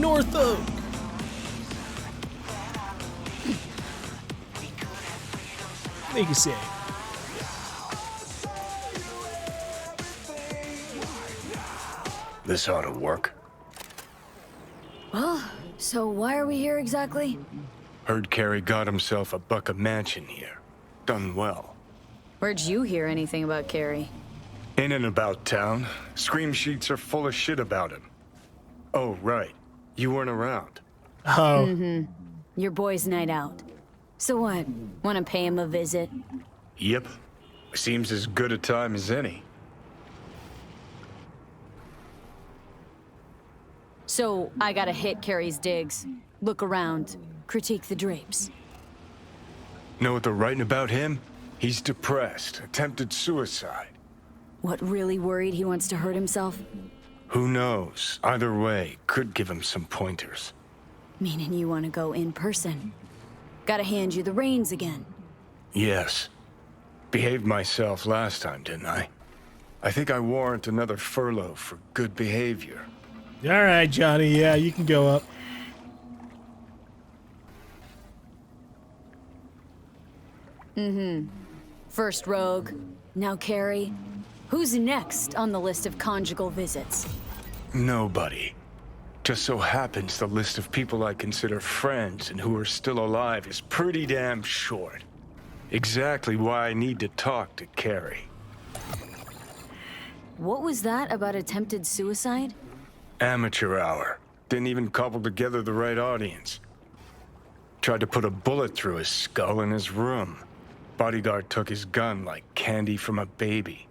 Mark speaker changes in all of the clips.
Speaker 1: North Oak. Make a save.
Speaker 2: This ought to work.
Speaker 3: Well, so why are we here exactly?
Speaker 2: Heard Kerry got himself a buck a mansion here. Done well.
Speaker 3: Where'd you hear anything about Kerry?
Speaker 2: In and about town. Scream sheets are full of shit about him. Oh, right. You weren't around.
Speaker 1: Oh.
Speaker 3: Your boy's night out. So what? Want to pay him a visit?
Speaker 2: Yep. Seems as good a time as any.
Speaker 3: So I gotta hit Kerry's digs, look around, critique the drapes.
Speaker 2: Know what they're writing about him? He's depressed, attempted suicide.
Speaker 3: What, really worried he wants to hurt himself?
Speaker 2: Who knows? Either way, could give him some pointers.
Speaker 3: Meaning you want to go in person. Gotta hand you the reins again.
Speaker 2: Yes. Behaved myself last time, didn't I? I think I warrant another furlough for good behavior.
Speaker 1: All right, Johnny. Yeah, you can go up.
Speaker 3: First Rogue, now Kerry. Who's next on the list of conjugal visits?
Speaker 2: Nobody. Just so happens the list of people I consider friends and who are still alive is pretty damn short. Exactly why I need to talk to Kerry.
Speaker 3: What was that about attempted suicide?
Speaker 2: Amateur hour. Didn't even cobble together the right audience. Tried to put a bullet through his skull in his room. Bodyguard took his gun like candy from a baby.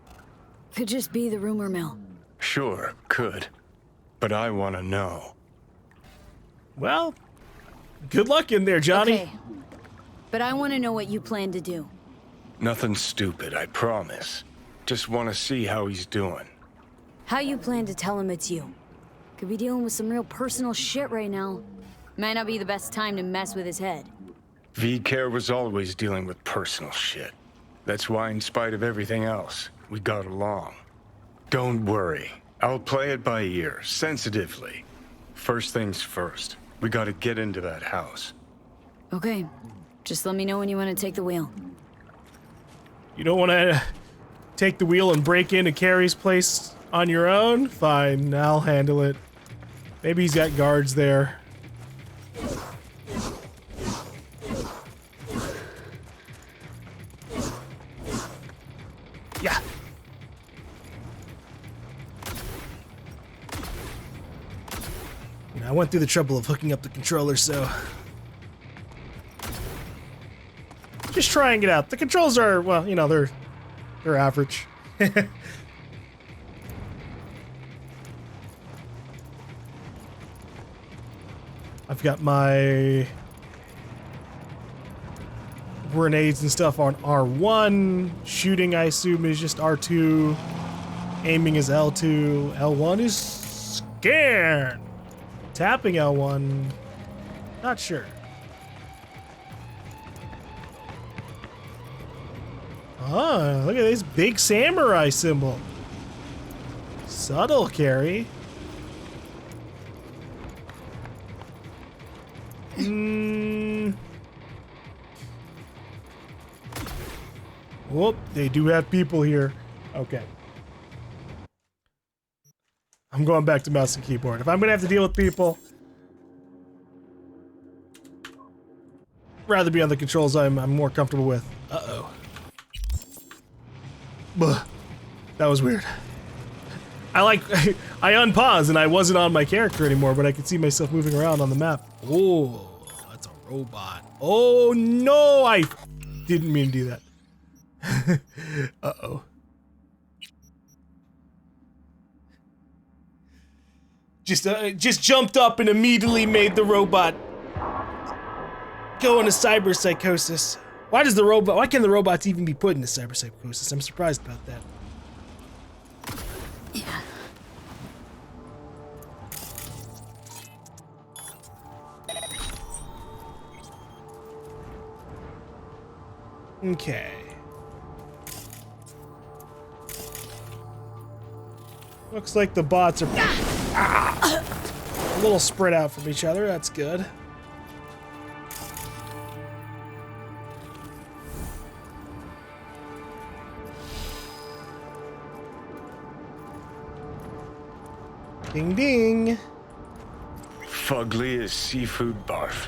Speaker 3: Could just be the rumor mill.
Speaker 2: Sure, could. But I want to know.
Speaker 1: Well, good luck in there, Johnny.
Speaker 3: Okay. But I want to know what you plan to do.
Speaker 2: Nothing stupid, I promise. Just want to see how he's doing.
Speaker 3: How you plan to tell him it's you? Could be dealing with some real personal shit right now. Might not be the best time to mess with his head.
Speaker 2: V-Care was always dealing with personal shit. That's why, in spite of everything else, we got along. Don't worry. I'll play it by ear, sensitively. First things first. We gotta get into that house.
Speaker 3: Okay. Just let me know when you want to take the wheel.
Speaker 1: You don't want to take the wheel and break into Kerry's place on your own? Fine, I'll handle it. Maybe he's got guards there. Yeah. You know, I went through the trouble of hooking up the controller, so just try and get out. The controls are, well, you know, they're average. I've got my grenades and stuff on R1. Shooting, I assume, is just R2. Aiming is L2. L1 is scan. Tapping L1. Not sure. Oh, look at this big samurai symbol. Subtle, Kerry. Whoop, they do have people here. Okay. I'm going back to mouse and keyboard. If I'm gonna have to deal with people, rather be on the controls I'm more comfortable with. Uh-oh. Buh. That was weird. I unpaused and I wasn't on my character anymore, but I could see myself moving around on the map. Oh, that's a robot. Oh no, I didn't mean to do that. Uh-oh. Just jumped up and immediately made the robot go into cyber psychosis. Why can the robots even be put into cyber psychosis? I'm surprised about that.
Speaker 3: Yeah.
Speaker 1: Okay. Looks like the bots are... Ah! little spread out from each other. That's good. Ding ding.
Speaker 2: Fugly as seafood barf.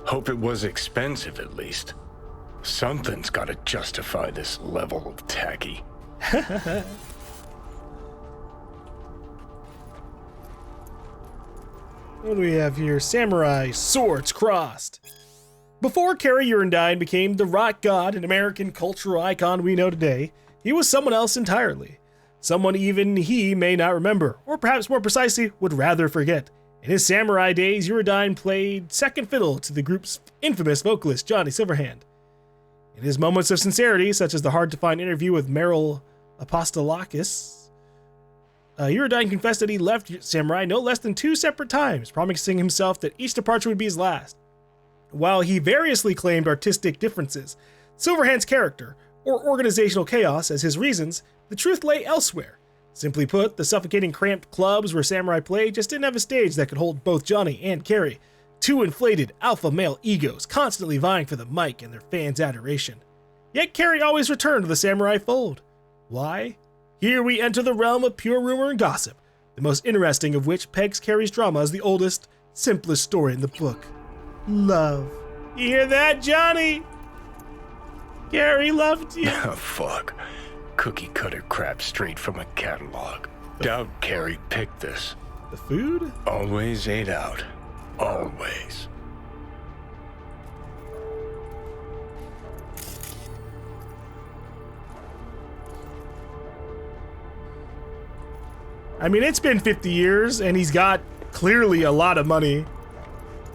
Speaker 2: Hope it was expensive at least. Something's gotta justify this level of tacky.
Speaker 1: What do we have here? Samurai, swords crossed. Before Kerry Eurodyne became the rock god and American cultural icon we know today, he was someone else entirely. Someone even he may not remember, or perhaps more precisely, would rather forget. In his samurai days, Eurodyne played second fiddle to the group's infamous vocalist, Johnny Silverhand. In his moments of sincerity, such as the hard-to-find interview with Meryl Apostolakis, Eurodyne confessed that he left Samurai no less than 2 separate times, promising himself that each departure would be his last. While he variously claimed artistic differences, Silverhand's character, or organizational chaos as his reasons, the truth lay elsewhere. Simply put, the suffocating cramped clubs where Samurai played just didn't have a stage that could hold both Johnny and Kerry, 2 inflated alpha male egos constantly vying for the mic and their fans' adoration. Yet Kerry always returned to the Samurai fold. Why? Here we enter the realm of pure rumor and gossip, the most interesting of which pegs Kerry's drama as the oldest, simplest story in the book. Love. You hear that, Johnny? Kerry loved you.
Speaker 2: Oh, fuck. Cookie cutter crap straight from a catalog. Doubt Kerry picked this.
Speaker 1: The food?
Speaker 2: Always ate out. Always.
Speaker 1: I mean, it's been 50 years, and he's got clearly a lot of money.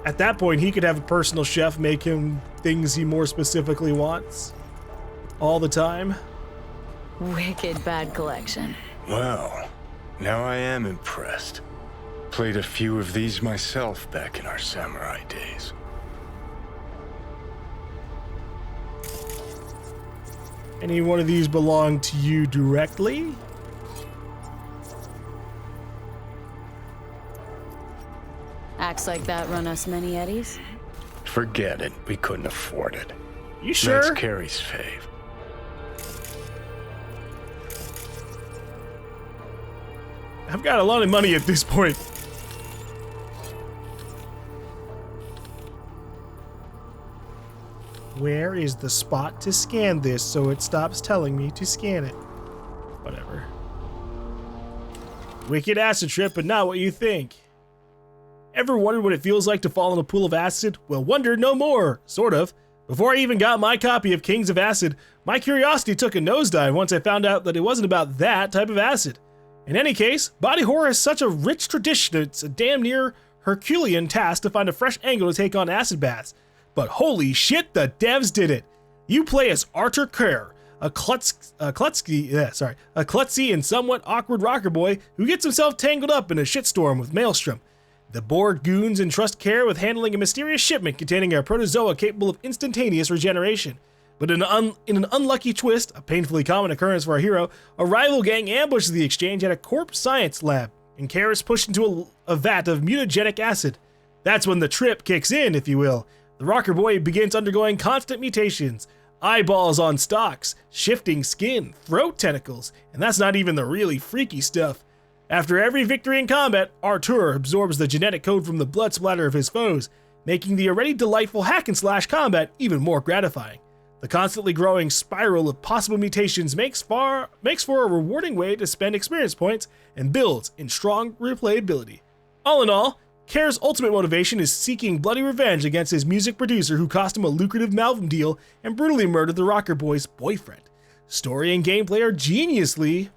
Speaker 1: At that point, he could have a personal chef make him things he more specifically wants. All the time.
Speaker 3: Wicked bad collection.
Speaker 2: Well, now I am impressed. Played a few of these myself back in our samurai days.
Speaker 1: Any one of these belong to you directly?
Speaker 3: Acts like that run us many eddies.
Speaker 2: Forget it. We couldn't afford it.
Speaker 1: You sure?
Speaker 2: That's Kerry's fave.
Speaker 1: I've got a lot of money at this point. Where is the spot to scan this so it stops telling me to scan it? Whatever. Wicked acid trip, but not what you think. Ever wondered what it feels like to fall in a pool of acid? Well, wonder no more, sort of. Before I even got my copy of Kings of Acid, my curiosity took a nosedive once I found out that it wasn't about that type of acid. In any case, body horror has such a rich tradition it's a damn near Herculean task to find a fresh angle to take on acid baths. But holy shit, the devs did it! You play as Arthur Kerr, a klutzy and somewhat awkward rocker boy who gets himself tangled up in a shitstorm with Maelstrom. The bored goons entrust Kerr with handling a mysterious shipment containing a protozoa capable of instantaneous regeneration. But in an unlucky twist, a painfully common occurrence for our hero, a rival gang ambushes the exchange at a corp science lab, and Kerr is pushed into a vat of mutagenic acid. That's when the trip kicks in, if you will. The rocker boy begins undergoing constant mutations, eyeballs on stalks, shifting skin, throat tentacles, and that's not even the really freaky stuff. After every victory in combat, Artur absorbs the genetic code from the blood splatter of his foes, making the already delightful hack-and-slash combat even more gratifying. The constantly growing spiral of possible mutations makes for a rewarding way to spend experience points and builds in strong replayability. All in all, Kerr's ultimate motivation is seeking bloody revenge against his music producer who cost him a lucrative Malvum deal and brutally murdered the rocker boy's boyfriend. Story and gameplay are geniusly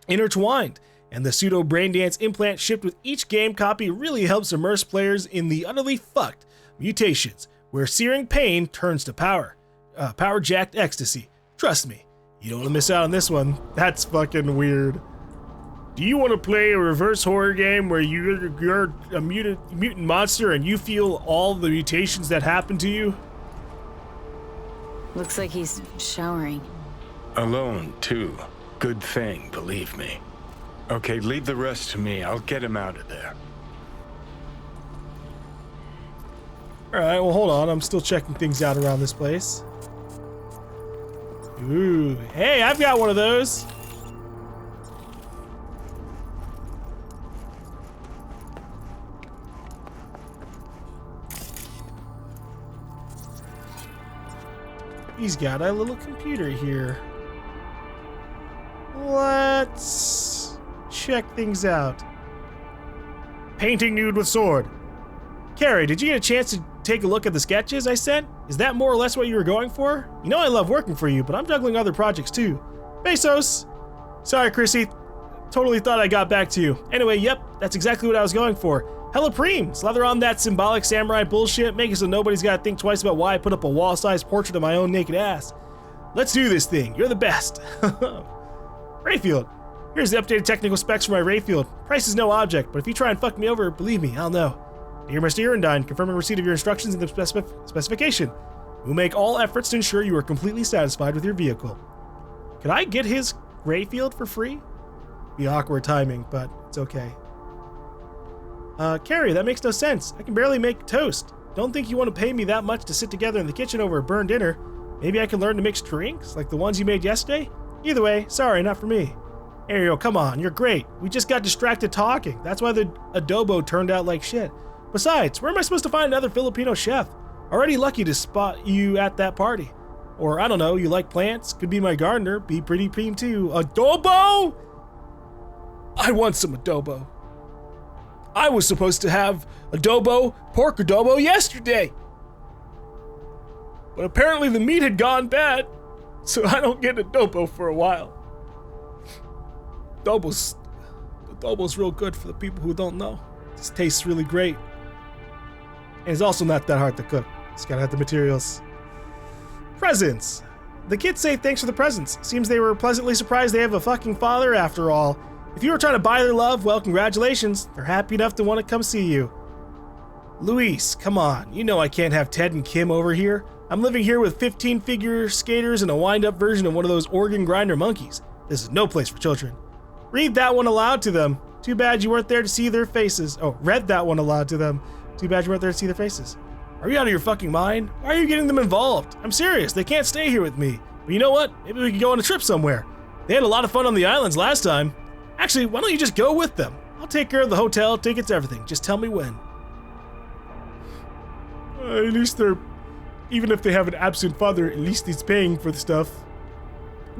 Speaker 1: intertwined, and the pseudo braindance implant shipped with each game copy really helps immerse players in the utterly fucked mutations, where searing pain turns to power-jacked ecstasy. Trust me, you don't want to miss out on this one. That's fucking weird. Do you want to play a reverse horror game where you're a mutant monster and you feel all the mutations that happen to you?
Speaker 3: Looks like he's showering.
Speaker 2: Alone, too. Good thing, believe me. Okay, leave the rest to me. I'll get him out of there.
Speaker 1: Alright, well hold on. I'm still checking things out around this place. Ooh, hey, I've got one of those. He's got a little computer here. Let's check things out. Painting nude with sword. Kerry, did you get a chance to take a look at the sketches I sent? Is that more or less what you were going for? You know I love working for you, but I'm juggling other projects too. Pesos! Sorry, Chrissy. Totally thought I got back to you. Anyway, yep, that's exactly what I was going for. Hella preem! Slather on that symbolic samurai bullshit, make it so nobody's gotta think twice about why I put up a wall-sized portrait of my own naked ass. Let's do this thing. You're the best. Rayfield. Here's the updated technical specs for my Rayfield. Price is no object, but if you try and fuck me over, believe me, I'll know. Dear Mr. Eurodyne, confirming receipt of your instructions in the specification. We'll make all efforts to ensure you are completely satisfied with your vehicle. Could I get his Rayfield for free? Be awkward timing, but it's okay. Kerry, that makes no sense. I can barely make toast. Don't think you want to pay me that much to sit together in the kitchen over a burned dinner. Maybe I can learn to mix drinks, like the ones you made yesterday? Either way, sorry, not for me. Ariel, come on, you're great. We just got distracted talking. That's why the adobo turned out like shit. Besides, where am I supposed to find another Filipino chef? Already lucky to spot you at that party. Or, I don't know, you like plants? Could be my gardener. Be pretty preem too. Adobo? I want some adobo. I was supposed to have adobo, pork adobo yesterday. But apparently the meat had gone bad, so I don't get adobo for a while. Adobo's real good for the people who don't know. It tastes really great. And it's also not that hard to cook. Just gotta have the materials. Presents. The kids say thanks for the presents. Seems they were pleasantly surprised they have a fucking father after all. If you were trying to buy their love, well, congratulations. They're happy enough to want to come see you. Luis, come on. You know I can't have Ted and Kim over here. I'm living here with 15 figure skaters and a wind-up version of one of those organ grinder monkeys. This is no place for children. Read that one aloud to them. Too bad you weren't there to see their faces. Oh, read that one aloud to them. Too bad you weren't there to see their faces. Are you out of your fucking mind? Why are you getting them involved? I'm serious, they can't stay here with me. But you know what? Maybe we could go on a trip somewhere. They had a lot of fun on the islands last time. Actually, why don't you just go with them? I'll take care of the hotel, tickets, everything. Just tell me when. At least they're... Even if they have an absent father, at least he's paying for the stuff.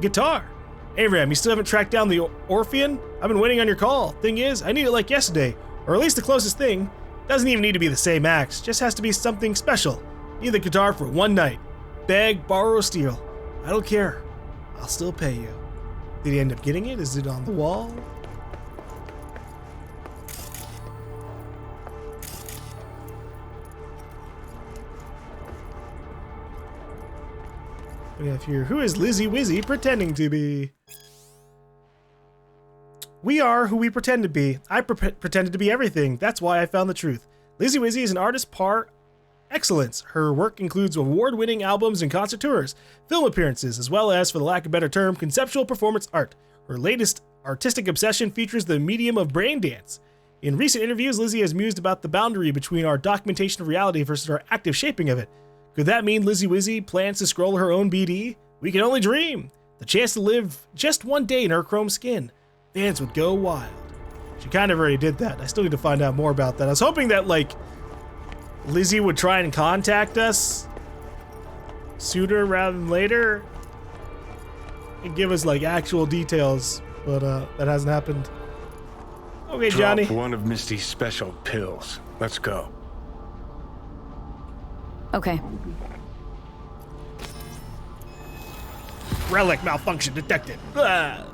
Speaker 1: Guitar. Hey Ram, you still haven't tracked down the Orphean? I've been waiting on your call. Thing is, I need it like yesterday. Or at least the closest thing. Doesn't even need to be the same axe. Just has to be something special. Need the guitar for one night. Beg, borrow, steal. I don't care. I'll still pay you. Did he end up getting it? Is it on the wall? We have here, who is Lizzie Wizzy pretending to be? We are who we pretend to be. I pretended to be everything. That's why I found the truth. Lizzie Wizzy is an artist par excellence. Her work includes award-winning albums and concert tours, film appearances, as well as, for the lack of a better term, conceptual performance art. Her latest artistic obsession features the medium of brain dance. In recent interviews, Lizzie has mused about the boundary between our documentation of reality versus our active shaping of it. Could that mean Lizzie Wizzy plans to scroll her own BD? We can only dream. The chance to live just one day in her chrome skin. Fans would go wild. She kind of already did that. I still need to find out more about that. I was hoping that, like, Lizzie would try and contact us sooner rather than later and give us, like, actual details, but that hasn't happened. Okay, Johnny.
Speaker 2: Drop one of Misty's special pills. Let's go.
Speaker 3: Okay.
Speaker 1: Relic malfunction detected. Ah.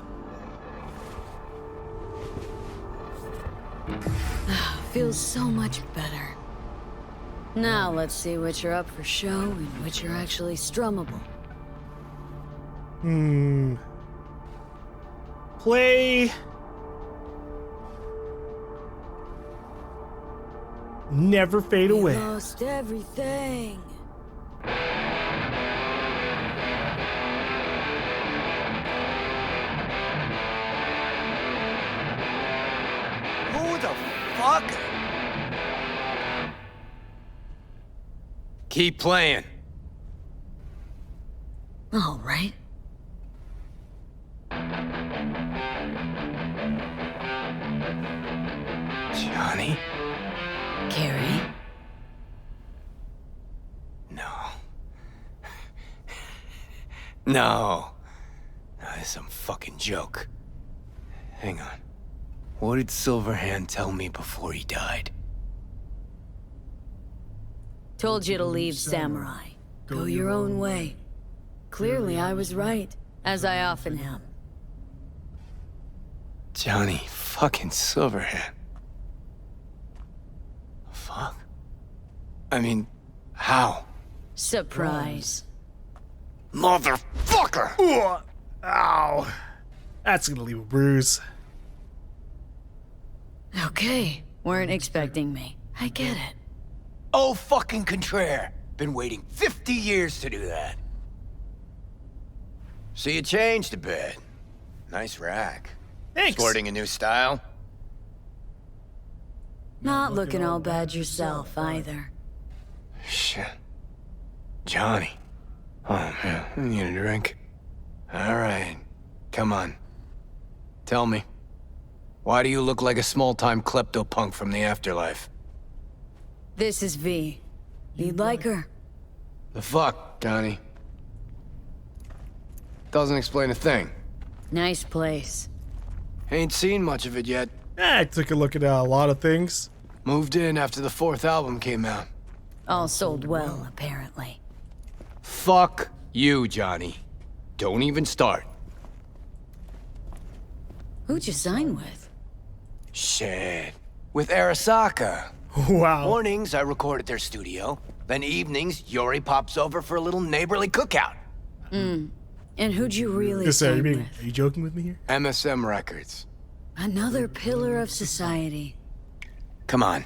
Speaker 3: Feels so much better. Now let's see which are up for show and which are actually strummable.
Speaker 1: Play... Never Fade Away.
Speaker 3: Lost everything.
Speaker 4: Who the fuck? Keep playing.
Speaker 3: All right.
Speaker 4: Johnny?
Speaker 3: Kerry?
Speaker 4: No. No. That's some fucking joke. Hang on. What did Silverhand tell me before he died?
Speaker 3: Told you to leave Samurai. Go your own way. Clearly I was right, as I often am.
Speaker 4: Johnny fucking Silverhand. Fuck. I mean, how?
Speaker 3: Surprise.
Speaker 4: Motherfucker!
Speaker 1: Ooh, ow. That's gonna leave a bruise.
Speaker 3: Okay, weren't expecting me. I get it.
Speaker 4: Oh fucking contraire. Been waiting 50 years to do that. So you changed a bit. Nice rack.
Speaker 1: Thanks.
Speaker 4: Sporting a new style?
Speaker 3: Not looking all bad yourself, either.
Speaker 4: Shit. Johnny. Oh man, I need a drink. Alright. Come on. Tell me. Why do you look like a small-time klepto-punk from the afterlife?
Speaker 3: This is V. You'd like her?
Speaker 4: The fuck, Johnny? Doesn't explain a thing.
Speaker 3: Nice place.
Speaker 4: Ain't seen much of it yet.
Speaker 1: I took a look at a lot of things.
Speaker 4: Moved in after the 4th album came out.
Speaker 3: All sold well, apparently.
Speaker 4: Fuck you, Johnny. Don't even start.
Speaker 3: Who'd you sign with?
Speaker 4: Shit. With Arasaka.
Speaker 1: Wow.
Speaker 4: Mornings, I record at their studio. Then evenings, Yuri pops over for a little neighborly cookout.
Speaker 3: And who'd you really
Speaker 1: Just say,
Speaker 3: sign with?
Speaker 1: are you joking with me here?
Speaker 4: MSM Records.
Speaker 3: Another pillar of society.
Speaker 4: Come on.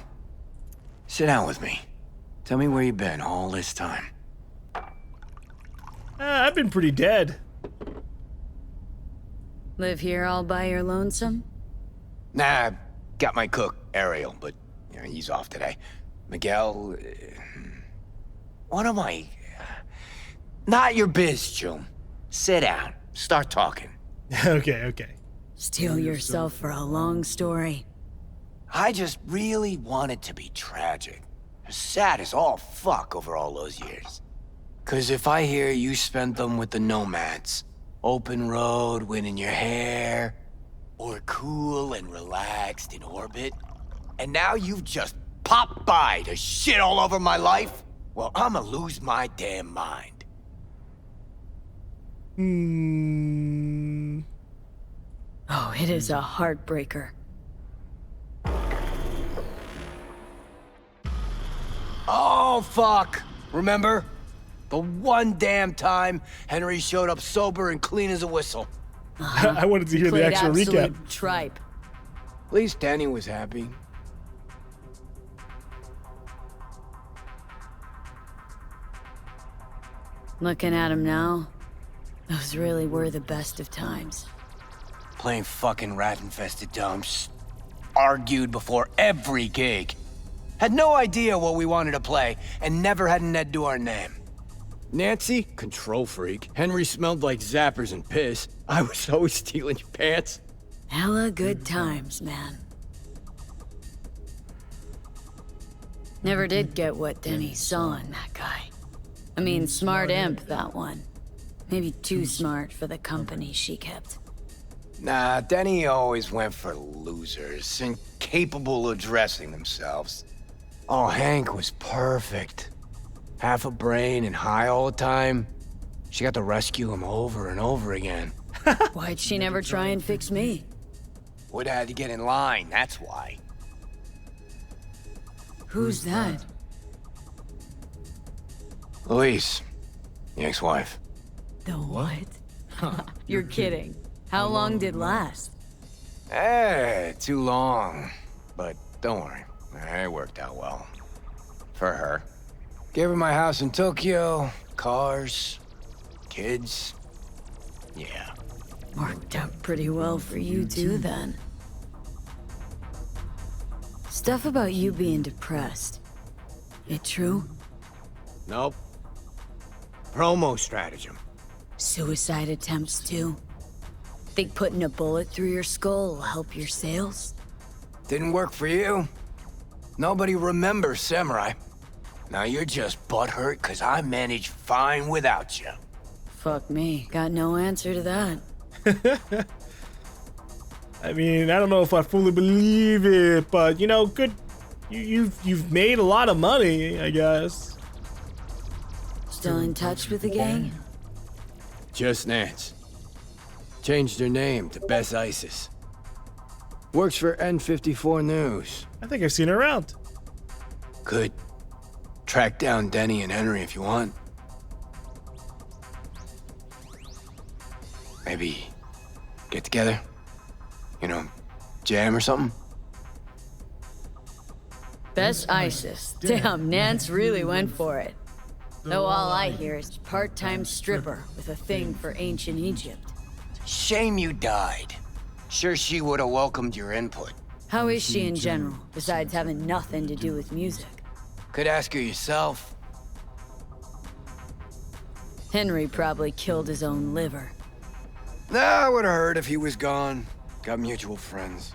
Speaker 4: Sit down with me. Tell me where you've been all this time.
Speaker 1: I've been pretty dead.
Speaker 3: Live here all by your lonesome?
Speaker 4: Nah, got my cook, Ariel, but he's off today. Miguel... what am I... Not your biz, June. Sit down. Start talking.
Speaker 1: Okay.
Speaker 3: Steel yourself for a long story.
Speaker 4: I just really want it to be tragic. Sad as all fuck over all those years. 'Cause if I hear you spent them with the nomads, open road, wind in your hair, or cool and relaxed in orbit, and now you've just popped by to shit all over my life, well, I'ma lose my damn mind.
Speaker 3: Oh, it is a heartbreaker.
Speaker 4: Oh, fuck. Remember? The one damn time Henry showed up sober and clean as a whistle.
Speaker 1: I wanted to hear the
Speaker 3: Played
Speaker 1: actual recap.
Speaker 3: absolute tripe.
Speaker 4: At least Danny was happy.
Speaker 3: Looking at him now, those really were the best of times.
Speaker 4: Playing fucking rat-infested dumps. Argued before every gig. Had no idea what we wanted to play, and never had an Ed to our name. Nancy, control freak. Henry smelled like zappers and piss. I was always stealing your pants.
Speaker 3: Hella good times, man. Never did get what Denny saw in that guy. I mean, smart imp, that one. Maybe too smart for the company she kept.
Speaker 4: Nah, Denny always went for losers, incapable of dressing themselves. Oh, Hank was perfect. Half a brain and high all the time. She got to rescue him over and over again.
Speaker 3: Why'd she never try and fix me?
Speaker 4: Would have had to get in line, that's why.
Speaker 3: Who's that?
Speaker 4: Louise, the ex-wife.
Speaker 3: The what? You're kidding. How long did last?
Speaker 4: Too long. But don't worry, it worked out well. For her. Gave her my house in Tokyo, cars, kids. Yeah.
Speaker 3: Worked out pretty well for you too, then. Stuff about you being depressed. It true?
Speaker 4: Nope. Promo stratagem.
Speaker 3: Suicide attempts, too. Think putting a bullet through your skull will help your sales?
Speaker 4: Didn't work for you. Nobody remembers Samurai. Now you're just butthurt because I managed fine without you.
Speaker 3: Fuck me, got no answer to that.
Speaker 1: I mean, I don't know if I fully believe it, but you know, good. You've made a lot of money, I guess.
Speaker 3: Still in touch with the gang?
Speaker 4: Just Nance. Changed her name to Bess Isis. Works for N54 News.
Speaker 1: I think I've seen her around.
Speaker 4: Could track down Denny and Henry if you want. Maybe get together? You know, jam or something?
Speaker 3: Bess Isis. Damn, Nance really went for it. Though all I hear is part-time stripper with a thing for ancient Egypt.
Speaker 4: Shame you died. Sure she would have welcomed your input.
Speaker 3: How is she in general, besides having nothing to do with music?
Speaker 4: Could ask her yourself.
Speaker 3: Henry probably killed his own liver.
Speaker 4: Nah, I would have heard if he was gone. Got mutual friends.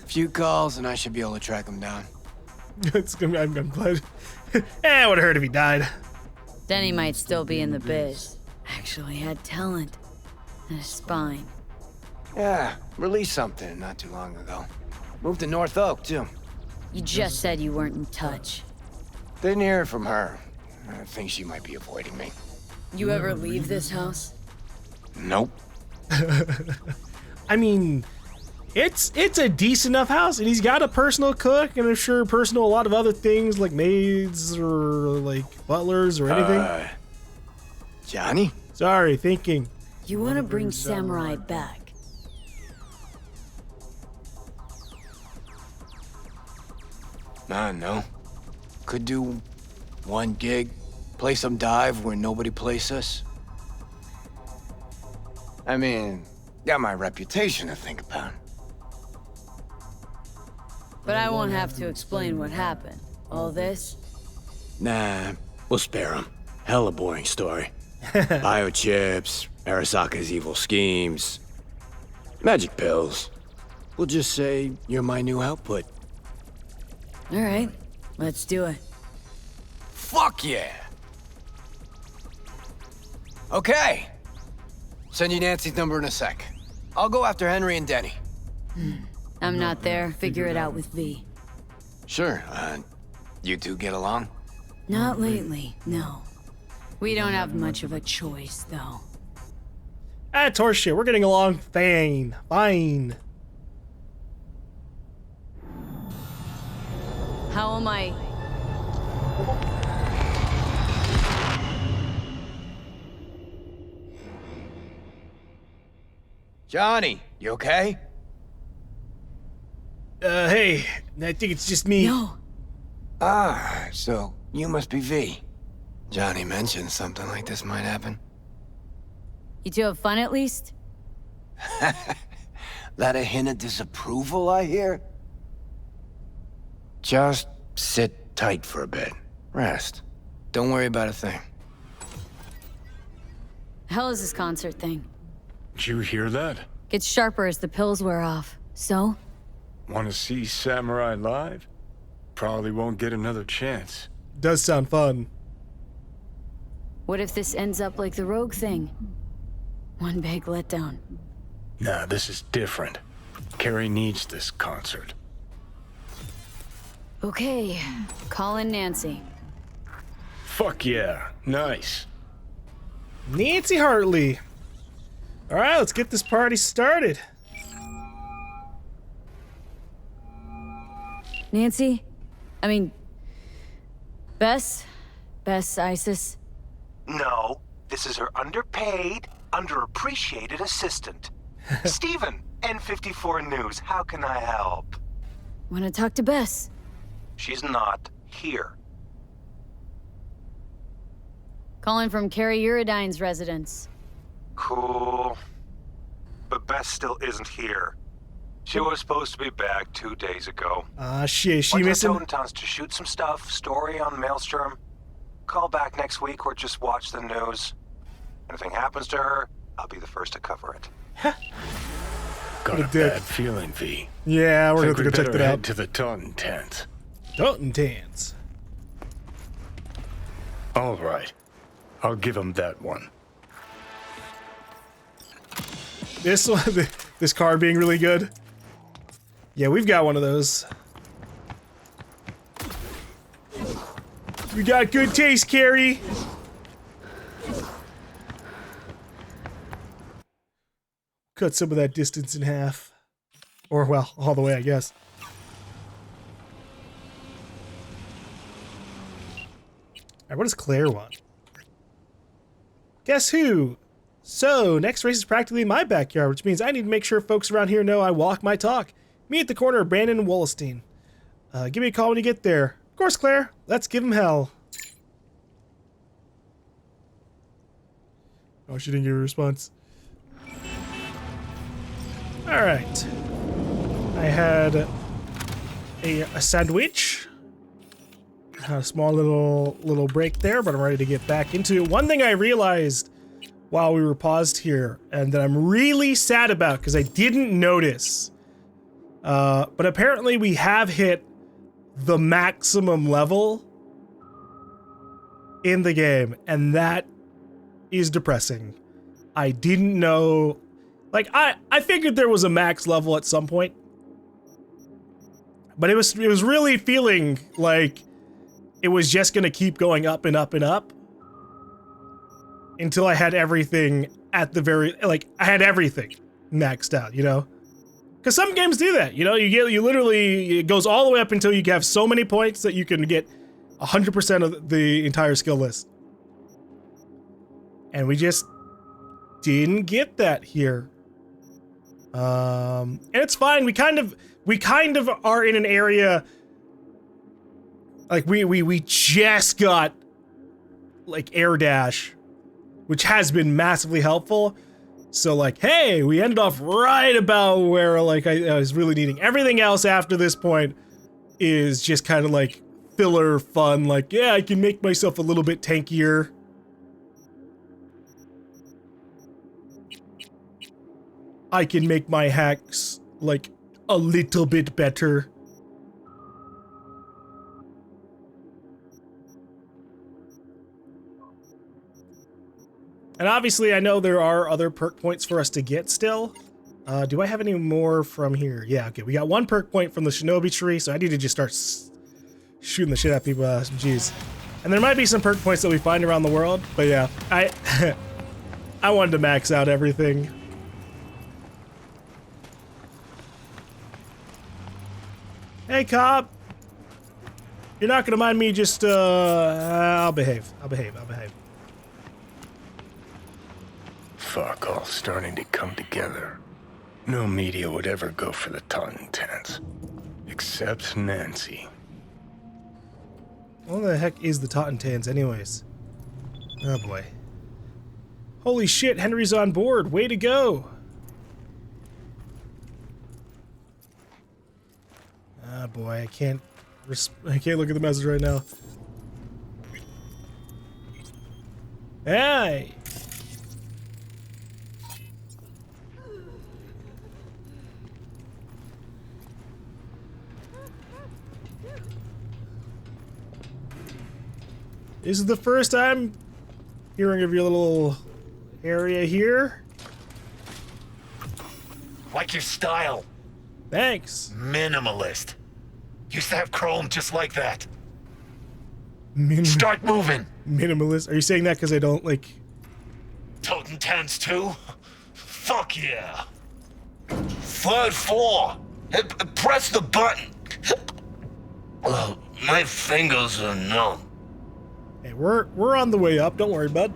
Speaker 4: Few calls and I should be able to track him down.
Speaker 1: I'm glad. I would have heard if he died.
Speaker 3: Denny might still be in the biz. Actually had talent. And a spine.
Speaker 4: Yeah, released something not too long ago. Moved to North Oak, too.
Speaker 3: You just said you weren't in touch.
Speaker 4: Didn't hear it from her. I think she might be avoiding me.
Speaker 3: You ever leave this house?
Speaker 4: Nope.
Speaker 1: I mean, it's a decent enough house, and he's got a personal cook, and I'm sure a lot of other things like maids or like butlers or anything.
Speaker 4: Johnny?
Speaker 1: Sorry, thinking.
Speaker 3: You want to bring Samurai back?
Speaker 4: No. Could do one gig, play some dive where nobody plays us. I mean, got my reputation to think about.
Speaker 3: But I won't have to explain what happened. All this?
Speaker 4: Nah, we'll spare him. Hella boring story. Biochips, Arasaka's evil schemes, magic pills. We'll just say you're my new output.
Speaker 3: All right, let's do it.
Speaker 4: Fuck yeah! Okay. Send you Nancy's number in a sec. I'll go after Henry and Denny.
Speaker 3: I'm not there. Figure it out with V.
Speaker 4: Sure, you two get along?
Speaker 3: Not lately, no. We don't have much of a choice, though.
Speaker 1: That's horseshit. We're getting along fine. Fine.
Speaker 3: How am I?
Speaker 4: Johnny, you okay?
Speaker 1: Hey, I think it's just me.
Speaker 3: No.
Speaker 4: Ah, so you must be V. Johnny mentioned something like this might happen.
Speaker 3: You two have fun at least?
Speaker 4: That a hint of disapproval, I hear? Just sit tight for a bit. Rest. Don't worry about a thing.
Speaker 3: Hell is this concert thing?
Speaker 2: Did you hear that?
Speaker 3: Gets sharper as the pills wear off. So?
Speaker 2: Want to see Samurai live? Probably won't get another chance.
Speaker 1: Does sound fun.
Speaker 3: What if this ends up like the Rogue thing? One big letdown.
Speaker 2: Nah, this is different. Kerry needs this concert.
Speaker 3: Okay, call in Nancy.
Speaker 2: Fuck yeah, nice.
Speaker 1: Nancy Hartley. All right, let's get this party started.
Speaker 3: Nancy? I mean... Bess Isis?
Speaker 5: No, this is her underpaid, underappreciated assistant. Steven, N54 News, how can I help?
Speaker 3: Wanna talk to Bess?
Speaker 5: She's not here.
Speaker 3: Calling from Kerry Eurodyne's residence.
Speaker 5: Cool. But Bess still isn't here. She was supposed to be back 2 days ago.
Speaker 1: Shit, she
Speaker 5: Went to
Speaker 1: missing?
Speaker 5: Towns to shoot some stuff, story on Maelstrom. call back next week or just watch the news. Anything happens to her, I'll be the first to cover it.
Speaker 2: Got a
Speaker 1: dick.
Speaker 2: bad feeling, V.
Speaker 1: Yeah, we're
Speaker 2: Think
Speaker 1: gonna
Speaker 2: we
Speaker 1: have to go check
Speaker 2: better
Speaker 1: that
Speaker 2: head
Speaker 1: out.
Speaker 2: to the Taunton tent.
Speaker 1: Taunton Tans.
Speaker 2: All right. I'll give him that one.
Speaker 1: This one, this car being really good. Yeah, we've got one of those. We got good taste, Kerry. Cut some of that distance in half. Or, well, all the way, I guess. Alright, what does Claire want? Guess who? So, next race is practically in my backyard, which means I need to make sure folks around here know I walk my talk. Me at the corner of Brandon and Wollasteen. Give me a call when you get there. Of course, Claire. Let's give him hell. Oh, she didn't give a response. Alright. I had a sandwich. A small little break there, but I'm ready to get back into it. One thing I realized while we were paused here, and that I'm really sad about because I didn't notice. But apparently we have hit the maximum level in the game, and that is depressing. I didn't know. Like, I figured there was a max level at some point, but it was really feeling like it was just gonna keep going up and up and up until I had everything at the very, like, I had everything maxed out, you know? Because some games do that, you know? You literally, it goes all the way up until you have so many points that you can get 100% of the entire skill list. And we just didn't get that here. And it's fine. We kind of are in an area, like we just got like air dash, which has been massively helpful. So like, hey, we ended off right about where like I was really needing. Everything else after this point is just kind of like filler fun. Like, yeah, I can make myself a little bit tankier. I can make my hacks like a little bit better. And obviously I know there are other perk points for us to get still. Do I have any more from here? Yeah, okay, we got one perk point from the Shinobi tree, so I need to just start shooting the shit at people. Jeez. And there might be some perk points that we find around the world, but yeah, I wanted to max out everything. Hey, cop. You're not gonna mind me just, I'll behave. I'll behave.
Speaker 2: Fuck, all starting to come together. No media would ever go for the Taunton tents. Except Nancy.
Speaker 1: What the heck is the Taunton Tans anyways? Oh boy. Holy shit, Henry's on board. Way to go. Ah boy, I can't look at the message right now. Hey! This is the first time hearing of your little area here.
Speaker 6: Like your style.
Speaker 1: Thanks.
Speaker 6: Minimalist. Used to have chrome just like that.
Speaker 1: Minimalist.
Speaker 6: Start moving.
Speaker 1: Minimalist. Are you saying that because I don't like...
Speaker 6: Totem tents too? Fuck yeah. Third floor. Press the button. My fingers are numb.
Speaker 1: Hey, we're on the way up. Don't worry, bud.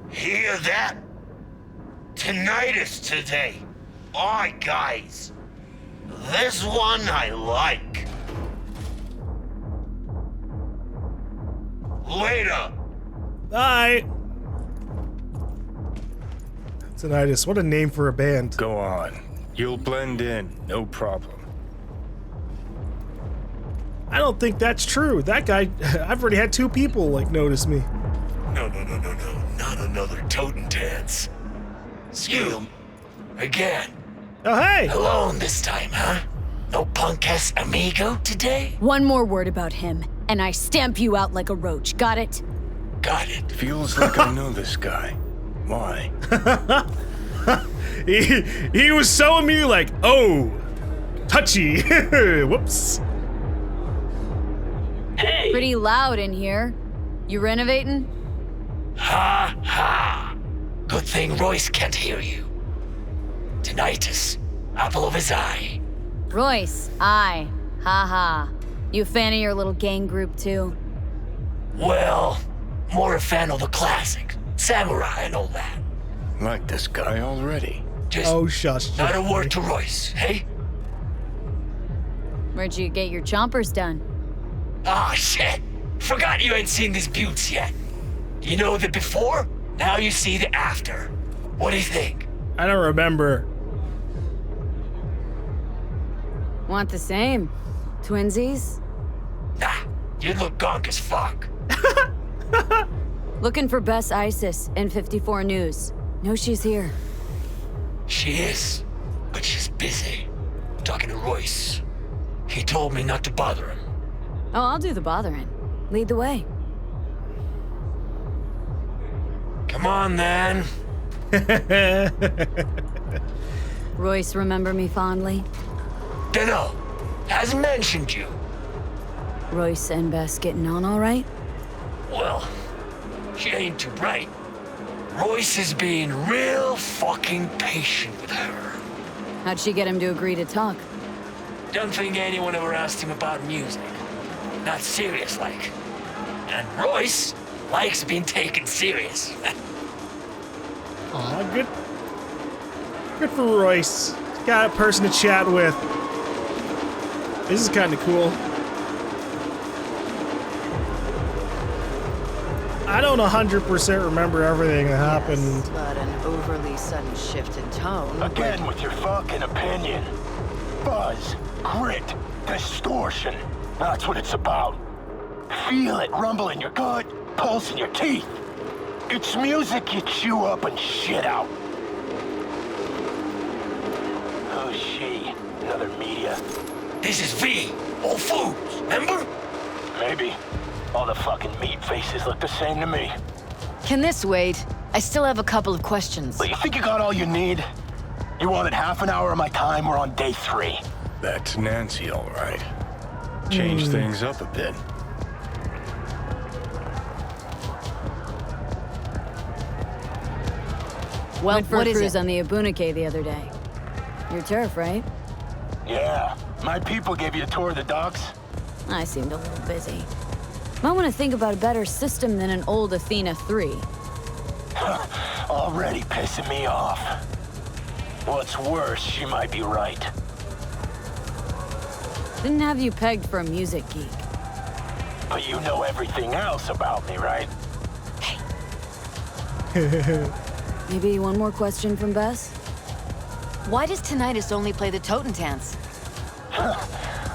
Speaker 6: Hear that? Tinnitus today. Alright, guys. This one I like. Later.
Speaker 1: Bye. Tinnitus, what a name for a band.
Speaker 2: Go on. You'll blend in, no problem.
Speaker 1: I don't think that's true. That guy, I've already had 2 people, like, notice me.
Speaker 6: No. Not another totem dance. You. Again.
Speaker 1: Oh, hey!
Speaker 6: Alone this time, huh? No punk-ass amigo today?
Speaker 3: One more word about him, and I stamp you out like a roach. Got it?
Speaker 6: Got it.
Speaker 2: Feels like I know this guy. Why?
Speaker 1: He was so immediately like, oh, touchy. Whoops.
Speaker 6: Hey!
Speaker 3: Pretty loud in here. You renovating?
Speaker 6: Ha ha! Good thing Royce can't hear you. Tinnitus, apple of his eye.
Speaker 3: Royce, ha ha. You a fan of your little gang group too?
Speaker 6: Well, more a fan of the classic, samurai and all that.
Speaker 2: Like this guy already.
Speaker 6: Just
Speaker 1: Oh, shush.
Speaker 6: not a word to Royce, hey?
Speaker 3: Where'd you get your chompers done?
Speaker 6: Ah, shit! Forgot you ain't seen these buttes yet. You know the before, now you see the after. What do you think?
Speaker 1: I don't remember.
Speaker 3: Want the same? Twinsies?
Speaker 6: Nah, you look gonk as fuck.
Speaker 3: Looking for Bess Isis in 54 News. Know she's here.
Speaker 6: She is, but she's busy. Talking to Royce. He told me not to bother him.
Speaker 3: Oh, I'll do the bothering. Lead the way.
Speaker 6: Come on, then.
Speaker 3: Royce, remember me fondly?
Speaker 6: Dunno. Hasn't mentioned you.
Speaker 3: Royce and Bess getting on all right?
Speaker 6: Well, she ain't too bright. Royce is being real fucking patient with her.
Speaker 3: How'd she get him to agree to talk?
Speaker 6: Don't think anyone ever asked him about music. Not serious like. And Royce likes being taken serious.
Speaker 1: Aw, good. Good for Royce. He's got a person to chat with. This is kind of cool. I don't 100% remember everything that happened.
Speaker 7: Yes, but an overly sudden shift in tone.
Speaker 8: Again with your fucking opinion. Buzz, grit, distortion. That's what it's about. Feel it rumble in your gut, pulse in your teeth. It's music you chew up and shit out. Who's she? Another media?
Speaker 6: This is V. All Foods, remember?
Speaker 8: Maybe. All the fucking meat faces look the same to me.
Speaker 7: Can this wait? I still have a couple of questions.
Speaker 8: But you think you got all you need? You wanted half an hour of my time, we're on day 3.
Speaker 2: That's Nancy, all right. Change things up a bit.
Speaker 7: Well,
Speaker 3: Went for
Speaker 7: what
Speaker 3: a
Speaker 7: is
Speaker 3: cruise
Speaker 7: it?
Speaker 3: on the Abunike the other day. Your turf, right?
Speaker 8: Yeah. My people gave you a tour of the docks?
Speaker 3: I seemed a little busy. Might want to think about a better system than an old Athena 3.
Speaker 8: Already pissing me off. What's worse, she might be right.
Speaker 3: Didn't have you pegged for a music geek.
Speaker 8: But you know everything else about me, right?
Speaker 3: Maybe one more question from Bess?
Speaker 7: Why does Tinnitus only play the Toten Dance?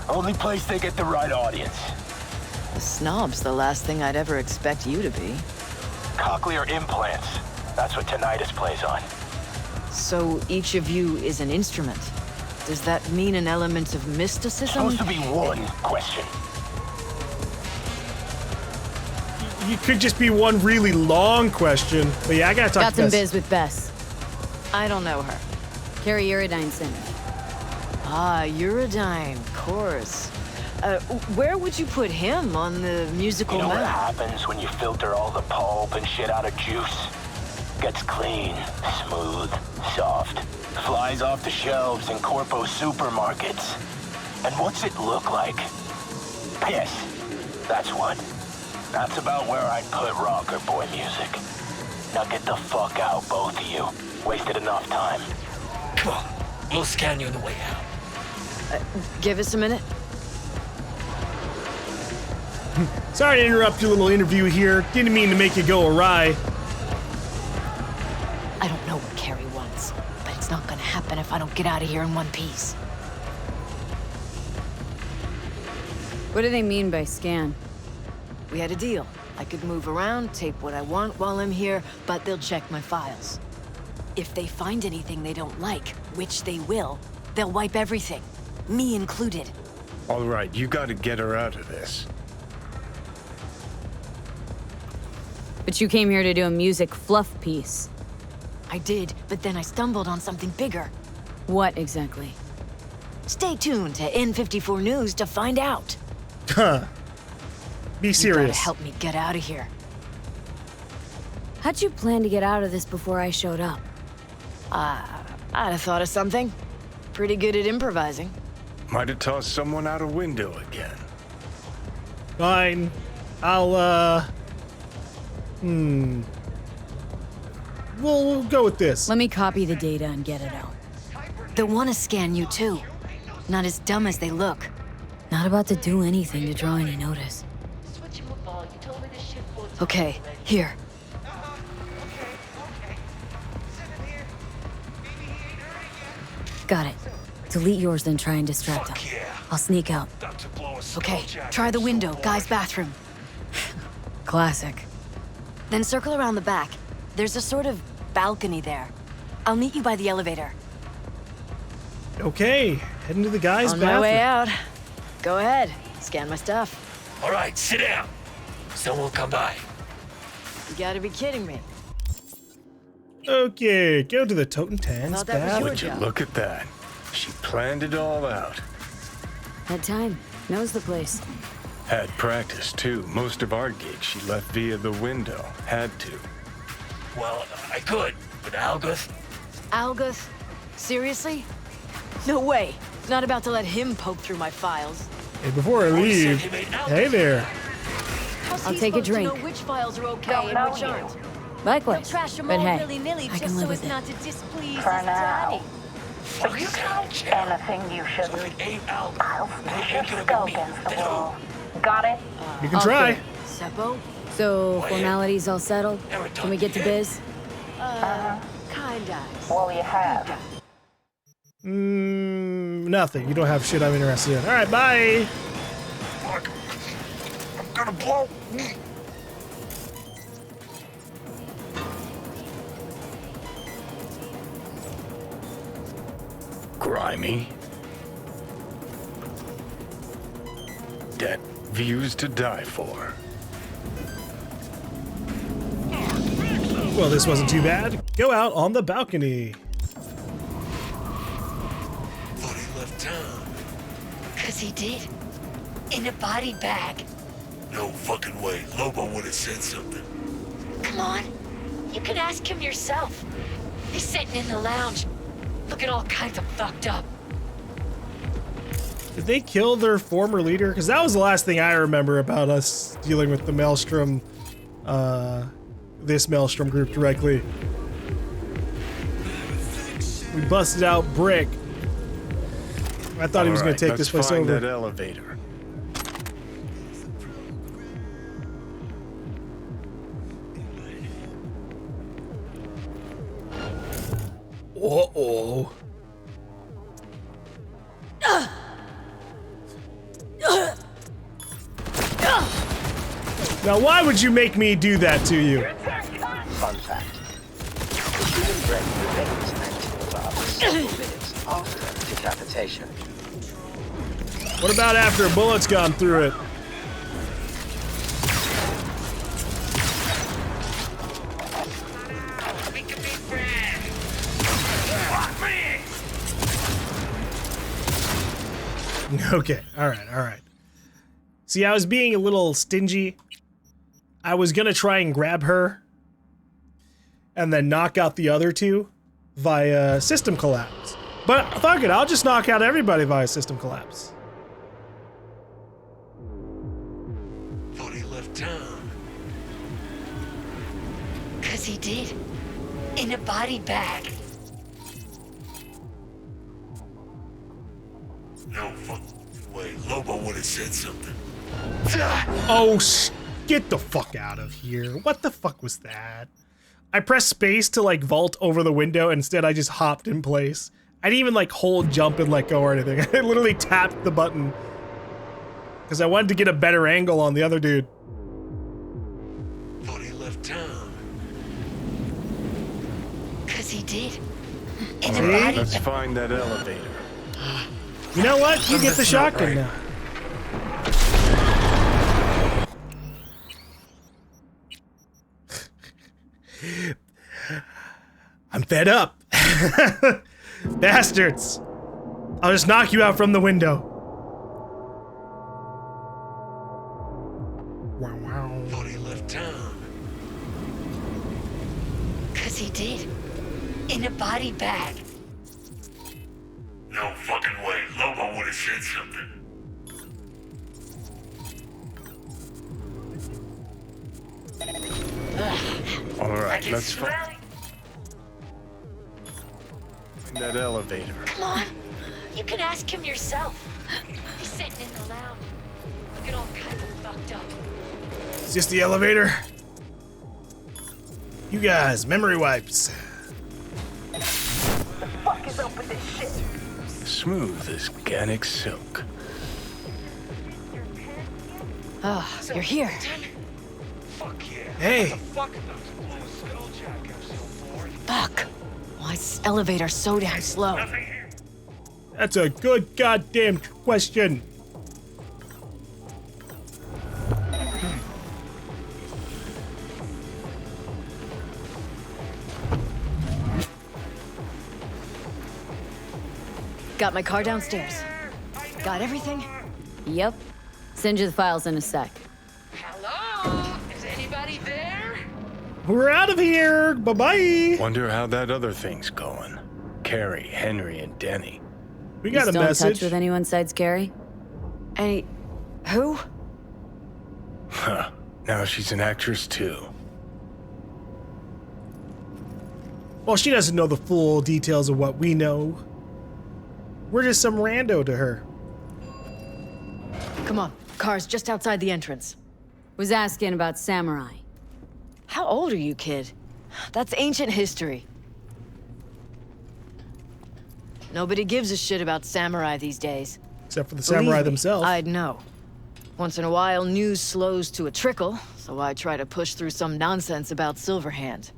Speaker 8: Only place they get the right audience.
Speaker 7: The snob's the last thing I'd ever expect you to be.
Speaker 8: Cochlear implants. That's what Tinnitus plays on.
Speaker 7: So each of you is an instrument. Does that mean an element of mysticism?
Speaker 8: Supposed to be one question.
Speaker 1: You could just be one really long question. But yeah, I gotta talk
Speaker 3: Got
Speaker 1: to
Speaker 3: some
Speaker 1: Bess.
Speaker 3: biz with Bess.
Speaker 7: I don't know her.
Speaker 3: Kerry Eurodyne sent me.
Speaker 7: Ah, Eurodyne, of course. Where would you put him on the musical
Speaker 8: You know what
Speaker 7: map?
Speaker 8: happens when you filter all the pulp and shit out of juice? Gets clean, smooth, soft. Flies off the shelves in Corpo supermarkets. And what's it look like? Piss. That's what. That's about where I'd put rocker boy music. Now get the fuck out, both of you. Wasted enough time.
Speaker 6: Come on, we'll scan you on the way out.
Speaker 7: Give us a minute.
Speaker 1: Sorry to interrupt your little interview here. Didn't mean to make you go awry.
Speaker 7: I don't know where Kerry was. not gonna happen if I don't get out of here in one piece.
Speaker 3: What do they mean by scan?
Speaker 7: We had a deal. I could move around, tape what I want while I'm here, but they'll check my files. If they find anything they don't like, which they will, they'll wipe everything. Me included.
Speaker 2: All right, you gotta get her out of this.
Speaker 3: But you came here to do a music fluff piece.
Speaker 7: I did, but then I stumbled on something bigger.
Speaker 3: What exactly?
Speaker 7: Stay tuned to N54 News to find out.
Speaker 1: Huh. Be
Speaker 7: You
Speaker 1: serious.
Speaker 7: gotta help me get out of here.
Speaker 3: How'd you plan to get out of this before I showed up?
Speaker 7: I'd have thought of something. Pretty good at improvising.
Speaker 2: Might have tossed someone out a window again.
Speaker 1: Fine. I'll, We'll go with this.
Speaker 3: Let me copy the data and get it out.
Speaker 7: They'll want to scan you too. Not as dumb as they look.
Speaker 3: Not about to do anything to draw any notice.
Speaker 7: Okay, here.
Speaker 3: Got it. Delete yours, then try and distract them. I'll sneak out.
Speaker 7: Okay, try the window, guy's bathroom.
Speaker 3: Classic.
Speaker 7: Then circle around the back. There's a sort of balcony there. I'll meet you by the elevator.
Speaker 1: Okay, heading to the guy's
Speaker 7: On
Speaker 1: bathroom.
Speaker 7: my way out. Go ahead, scan my stuff.
Speaker 6: All right, sit down. Someone will come by.
Speaker 7: You gotta be kidding me.
Speaker 1: Okay, go to the Totentan's
Speaker 7: Thought that was
Speaker 1: bathroom.
Speaker 7: your
Speaker 2: Would you
Speaker 7: job.
Speaker 2: look at that? She planned it all out.
Speaker 3: Had time. Knows the place.
Speaker 2: Had practice, too. Most of our gigs she left via the window. Had to.
Speaker 6: Well, I could, but Algoth?
Speaker 7: Algoth? Seriously? No way. Not about to let him poke through my files.
Speaker 1: Hey, before I leave, hey there.
Speaker 7: How's
Speaker 3: I'll
Speaker 7: he
Speaker 3: take a
Speaker 7: supposed to
Speaker 3: drink.
Speaker 7: know which files are okay and which aren't?
Speaker 3: Likewise.
Speaker 7: Trash them
Speaker 3: But
Speaker 7: all
Speaker 3: hey,
Speaker 7: willy-nilly
Speaker 3: I
Speaker 7: just
Speaker 3: can live
Speaker 7: so
Speaker 3: with
Speaker 7: as
Speaker 3: it.
Speaker 7: not to displease
Speaker 9: For
Speaker 7: his
Speaker 9: now.
Speaker 7: daddy.
Speaker 9: If you touch anything you shouldn't,
Speaker 6: It ain't Algoth.
Speaker 9: I'll
Speaker 6: It
Speaker 9: smash
Speaker 6: ain't
Speaker 9: your
Speaker 6: gonna
Speaker 9: skull
Speaker 6: be me.
Speaker 9: against the
Speaker 6: Then who?
Speaker 9: wall. Got it?
Speaker 1: You can
Speaker 3: All
Speaker 1: try.
Speaker 3: good.
Speaker 7: Seppo?
Speaker 3: So, formalities all settled?
Speaker 6: Never
Speaker 3: Can we get to biz?
Speaker 7: Kinda.
Speaker 9: Well, you have.
Speaker 1: Nothing. You don't have shit I'm interested in. All right, bye.
Speaker 6: Fuck. I'm gonna blow.
Speaker 2: Grimy. Dead views to die for.
Speaker 1: Well, this wasn't too bad. Go out on the balcony.
Speaker 6: Thought he left town.
Speaker 7: 'Cause he did. In a body bag.
Speaker 6: No fucking way. Lobo would have said something.
Speaker 7: Come on. You can ask him yourself. He's sitting in the lounge, looking all kinds of fucked up.
Speaker 1: Did they kill their former leader? Because that was the last thing I remember about us dealing with the Maelstrom, this Maelstrom group directly. We busted out Brick. I thought he was going to take this place
Speaker 2: find
Speaker 1: over.
Speaker 2: that elevator.
Speaker 1: Uh-oh. Now, why would you make me do that to you?
Speaker 10: Fun fact. The human brain remains active for up to 7 minutes after decapitation.
Speaker 1: What about after a bullet's gone through it?
Speaker 6: We can be friends. Fuck me.
Speaker 1: Okay, alright. See, I was being a little stingy. I was gonna try and grab her and then knock out the other two via system collapse. But fuck it, I'll just knock out everybody via system collapse.
Speaker 6: Thought he left town.
Speaker 7: 'Cause he did. In a body bag.
Speaker 6: No fucking way. Lobo would have said something.
Speaker 1: Oh, get the fuck out of here. What the fuck was that? I pressed space to like vault over the window. Instead, I just hopped in place. I didn't even like hold jump and let go or anything. I literally tapped the button because I wanted to get a better angle on the other dude.
Speaker 6: Thought he left town.
Speaker 7: Cause he did.
Speaker 2: All right, let's find that elevator.
Speaker 1: You know what? You get the shotgun now. I'm fed up. Bastards. I'll just knock you out from the window. Wow, wow.
Speaker 6: Thought he left town.
Speaker 7: Cause he did. In a body bag.
Speaker 6: No fucking way. Lobo would have said something.
Speaker 2: All right, let's find that elevator.
Speaker 7: Come on. You can ask him yourself. He's sitting in the lounge. Looking all kind of fucked up.
Speaker 1: Is this the elevator? You guys, memory wipes.
Speaker 9: Fuck is open this shit?
Speaker 2: Smooth as organic silk.
Speaker 7: Oh, you're here.
Speaker 6: Fuck yeah.
Speaker 1: Hey.
Speaker 6: Fuck the skulljack I'm so bored.
Speaker 7: Fuck. Why is this elevator so damn slow?
Speaker 6: Nothing here.
Speaker 1: That's a good goddamn question.
Speaker 7: Got my car downstairs. Got everything?
Speaker 3: Yep. Send you the files in a sec.
Speaker 6: Hello? Is anybody there?
Speaker 1: We're out of here. Bye-bye.
Speaker 2: Wonder how that other thing's going. Kerry, Henry, and Denny.
Speaker 1: We
Speaker 3: You
Speaker 1: got a
Speaker 3: still in
Speaker 1: message.
Speaker 3: touch with anyone besides Kerry?
Speaker 7: Any... Who?
Speaker 2: Huh. Now she's an actress too.
Speaker 1: Well, she doesn't know the full details of what we know. We're just some rando to her.
Speaker 7: Come on. Car's just outside the entrance.
Speaker 3: Was asking about Samurai.
Speaker 7: How old are you, kid? That's ancient history. Nobody gives a shit about samurai these days.
Speaker 1: Except for the
Speaker 7: Believe
Speaker 1: samurai
Speaker 7: me,
Speaker 1: themselves.
Speaker 7: I'd know. Once in a while, news slows to a trickle, so I try to push through some nonsense about Silverhand.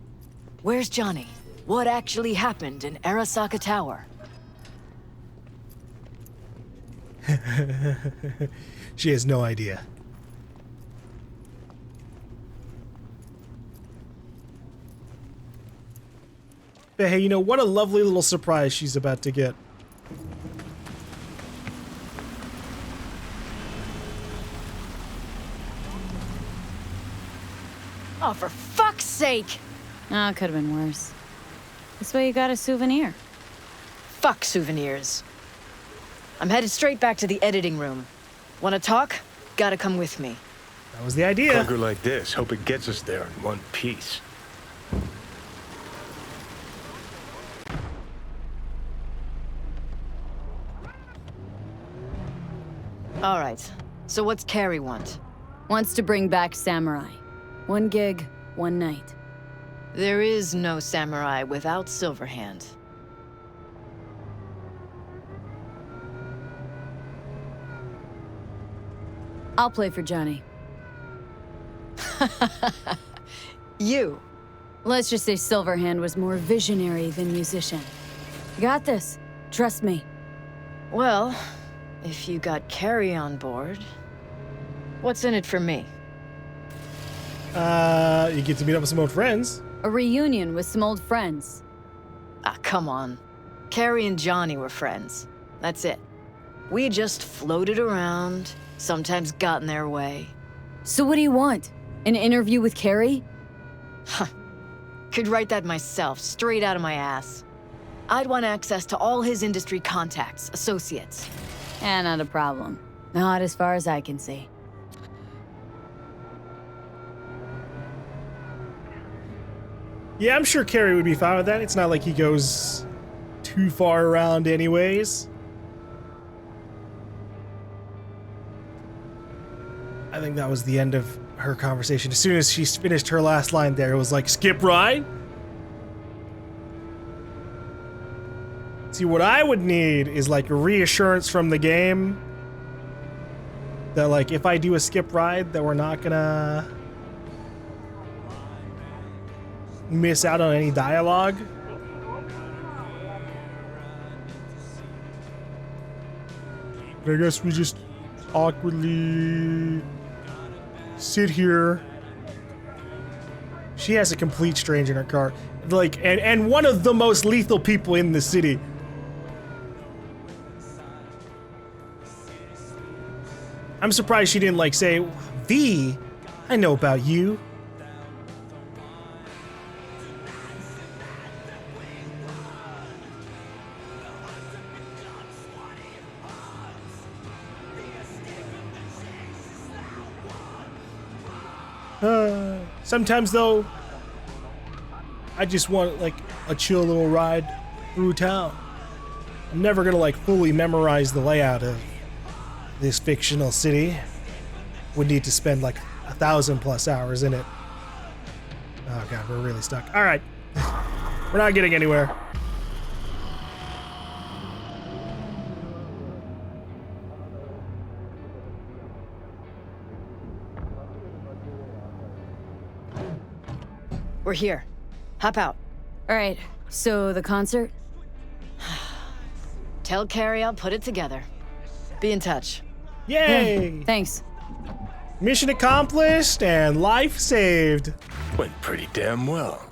Speaker 7: Where's Johnny? What actually happened in Arasaka Tower?
Speaker 1: She has no idea. But hey, you know, what a lovely little surprise she's about to get.
Speaker 7: Oh, for fuck's sake!
Speaker 3: Oh, it could have been worse. This way you got a souvenir.
Speaker 7: Fuck souvenirs. I'm headed straight back to the editing room. Wanna talk? Gotta come with me.
Speaker 1: That was the idea.
Speaker 2: Clunker like this, hope it gets us there in one piece.
Speaker 7: All right. So what's Kerry want?
Speaker 3: Wants to bring back Samurai. One gig, one night.
Speaker 7: There is no samurai without Silverhand.
Speaker 3: I'll play for Johnny.
Speaker 7: You.
Speaker 3: Let's just say Silverhand was more visionary than musician. Got this. Trust me.
Speaker 7: Well, if you got Kerry on board, what's in it for me?
Speaker 1: You get to meet up with some old friends.
Speaker 3: A reunion with some old friends.
Speaker 7: Ah, come on. Kerry and Johnny were friends. That's it. We just floated around, sometimes got in their way.
Speaker 3: So what do you want? An interview with Kerry?
Speaker 7: Could write that myself, straight out of my ass. I'd want access to all his industry contacts, associates.
Speaker 3: Not a problem. Not as far as I can see.
Speaker 1: Yeah, I'm sure Kerry would be fine with that. It's not like he goes too far around anyways. I think that was the end of her conversation. As soon as she finished her last line there, it was like, skip ride? See, what I would need is like a reassurance from the game that like if I do a skip ride that we're not gonna miss out on any dialogue. But I guess we just awkwardly sit here. She has a complete stranger in her car. Like, and one of the most lethal people in the city. I'm surprised she didn't like say, V, I know about you. Sometimes though, I just want like a chill little ride through town. I'm never gonna like fully memorize the layout of this fictional city. Would need to spend like 1,000+ hours in it. Oh god, we're really stuck. All right, we're not getting anywhere.
Speaker 7: We're here. Hop out.
Speaker 3: All right, so the concert?
Speaker 7: Tell Kerry I'll put it together. Be in touch.
Speaker 1: Yay!
Speaker 3: Thanks.
Speaker 1: Mission accomplished and life saved.
Speaker 2: Went pretty damn well.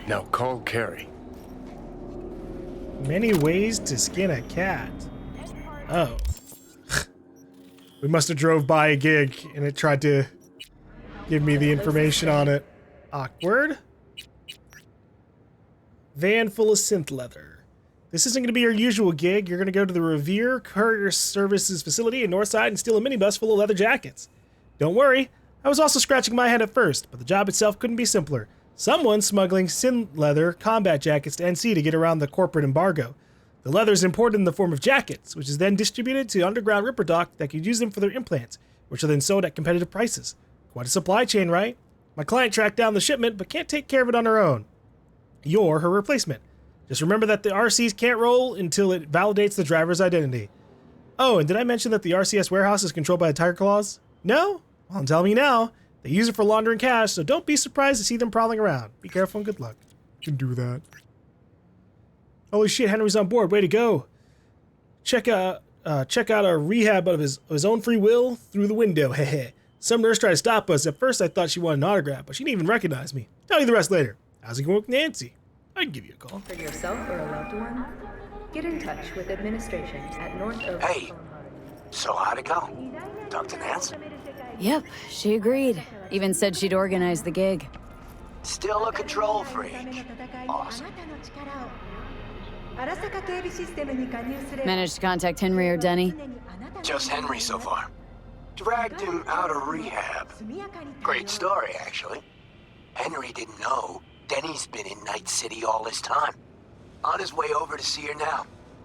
Speaker 2: Now call Kerry.
Speaker 1: Many ways to skin a cat. Oh. We must have drove by a gig and it tried to give me the information on it. Awkward. Van full of synth leather. This isn't going to be your usual gig. You're going to go to the Revere Courier Services facility in Northside and steal a minibus full of leather jackets. Don't worry, I was also scratching my head at first, but the job itself couldn't be simpler. Someone's smuggling synth leather combat jackets to NC to get around the corporate embargo. The leather is imported in the form of jackets, which is then distributed to underground ripper dock that could use them for their implants, which are then sold at competitive prices. Quite a supply chain, right? My client tracked down the shipment, but can't take care of it on her own. You're her replacement. Just remember that the RCs can't roll until it validates the driver's identity. Oh, and did I mention that the RCS warehouse is controlled by the Tiger Claws? No? Well, tell me now. They use it for laundering cash, so don't be surprised to see them prowling around. Be careful and good luck. You can do that. Holy shit, Henry's on board. Way to go. Check out our rehab of his own free will through the window. Hehe. Some nurse tried to stop us. At first, I thought she wanted an autograph, but she didn't even recognize me. Tell you the rest later. How's it going with Nancy? I can give you a call.
Speaker 11: For yourself or a loved one, get in touch with administration at North Oak.
Speaker 4: Hey, so how'd it go? Talk to Nancy?
Speaker 3: Yep, she agreed. Even said she'd organize the gig.
Speaker 4: Still a control freak. Awesome.
Speaker 3: Managed to contact Henry or Denny?
Speaker 4: Just Henry so far. Dragged him out of rehab. Great story, actually. Henry didn't know Denny's been in Night City all this time. On his way over to see her now.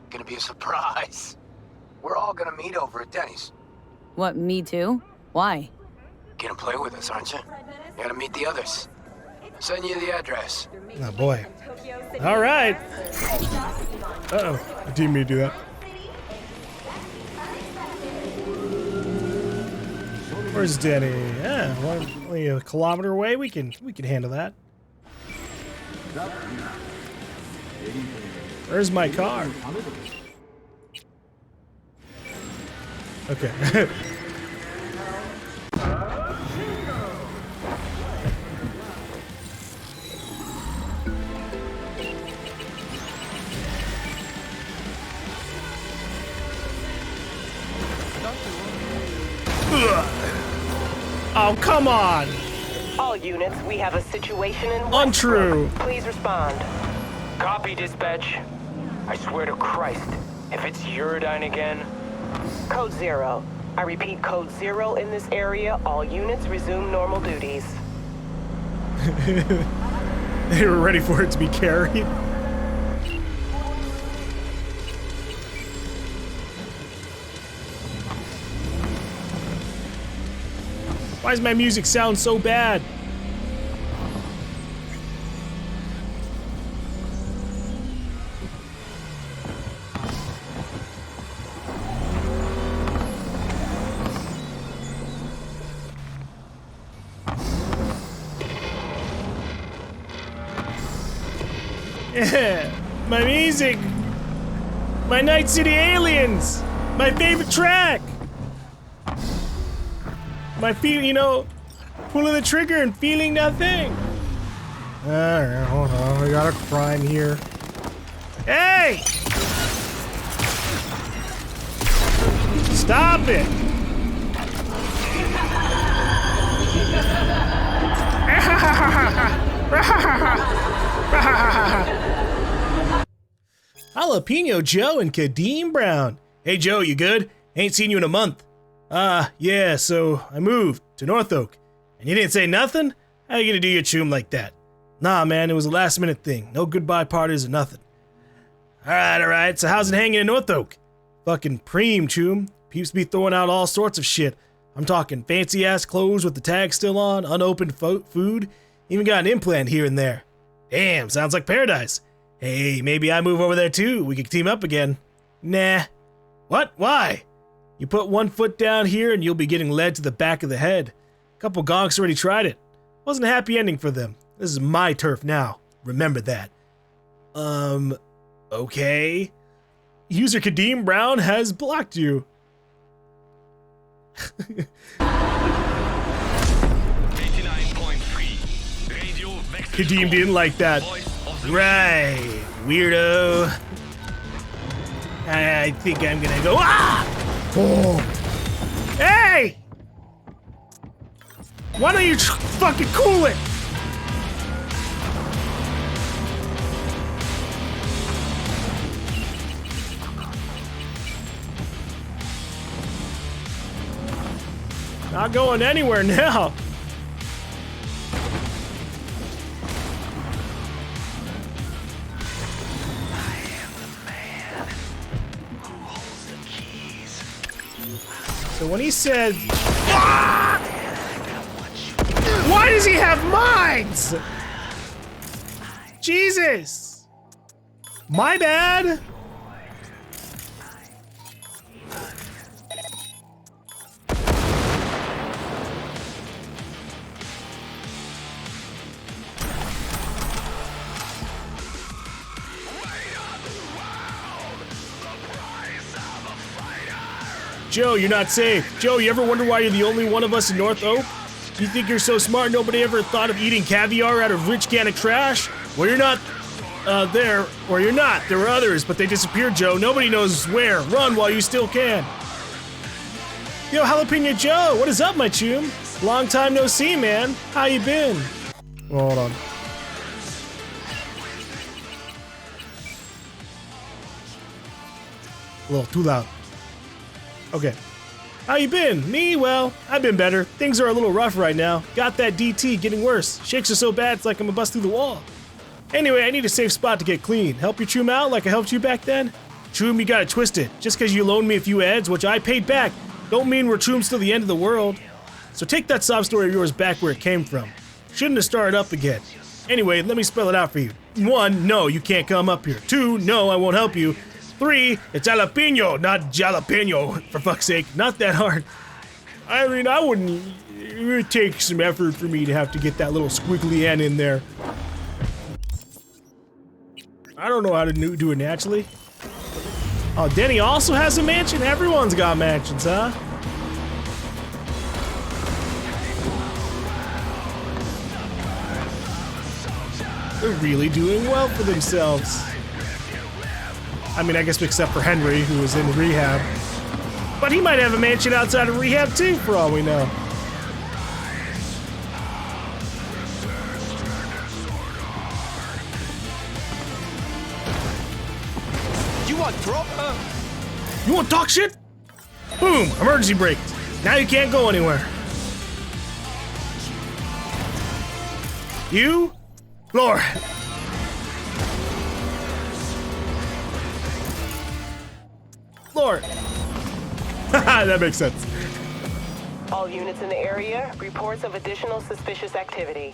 Speaker 4: Gonna be a surprise. We're all gonna meet over at Denny's.
Speaker 3: What, me too? Why?
Speaker 4: Gonna play with us, aren't you? You gotta meet the others. Send you the address.
Speaker 1: Oh boy. All right. Uh-oh. I didn't mean to do that. Where's Denny? Yeah, only a kilometer away. We can handle that. Where's my car? Okay. Oh, come on!
Speaker 12: All units, we have a situation in
Speaker 1: Untrue.
Speaker 12: Please respond. Copy, dispatch. I swear to Christ, if it's Eurodyne again. Code 0. I repeat, Code 0 in this area. All units resume normal duties.
Speaker 1: They were ready for it to be Kerry. Why does my music sound so bad? Yeah, my music. My Night City Aliens. My favorite track. My pulling the trigger and feeling nothing. Alright, hold on. We got a crime here. Hey! Stop it! Jalapeno Joe and Kadeem Brown. Hey Joe, you good? Ain't seen you in a month. Yeah, so I moved to North Oak. And you didn't say nothing? How you gonna do your choom like that? Nah, man, it was a last minute thing. No goodbye parties or nothing. Alright, so how's it hanging in North Oak? Fucking preem, choom. Peeps be throwing out all sorts of shit. I'm talking fancy ass clothes with the tag still on, unopened food, even got an implant here and there. Damn, sounds like paradise. Hey, maybe I move over there too. We could team up again. Nah. What? Why? You put one foot down here and you'll be getting led to the back of the head. A couple gonks already tried it. Wasn't a happy ending for them. This is my turf now. Remember that. Okay. User Kadeem Brown has blocked you. Kadeem didn't like that. Right, weirdo. I think I'm gonna go. Ah! Oh. Hey! Why don't you fucking cool it? Not going anywhere now. So when he said, ah! Why does he have mines? Jesus. My bad. Joe, you're not safe. Joe, you ever wonder why you're the only one of us in North Oak? You think you're so smart nobody ever thought of eating caviar out of rich can of trash? Well, you're not there, or you're not. There were others, but they disappeared, Joe. Nobody knows where. Run while you still can. Yo, Jalapeno Joe, what is up, my chum? Long time no see, man. How you been? Hold on. A little too loud. Okay. How you been? Me? Well, I've been better. Things are a little rough right now. Got that DT, getting worse. Shakes are so bad it's like I'm gonna bust through the wall. Anyway, I need a safe spot to get clean. Help your choom out like I helped you back then? Choom, you got it twisted. Just because you loaned me a few ads, which I paid back, don't mean we're chooms till the end of the world. So take that sob story of yours back where it came from. Shouldn't have started up again. Anyway, let me spell it out for you. 1, no, you can't come up here. 2, no, I won't help you. 3, it's jalapeno, not jalapeno, for fuck's sake, not that hard. I mean, it would take some effort for me to have to get that little squiggly N in there. I don't know how to do it naturally. Oh, Denny also has a mansion? Everyone's got mansions, huh? They're really doing well for themselves. I mean, I guess except for Henry, who was in rehab. But he might have a mansion outside of rehab too, for all we know.
Speaker 4: You want trouble?
Speaker 1: You want to talk shit? Boom! Emergency brake. Now you can't go anywhere. You? Floor. Floor. That makes sense.
Speaker 12: All units in the area, reports of additional suspicious activity.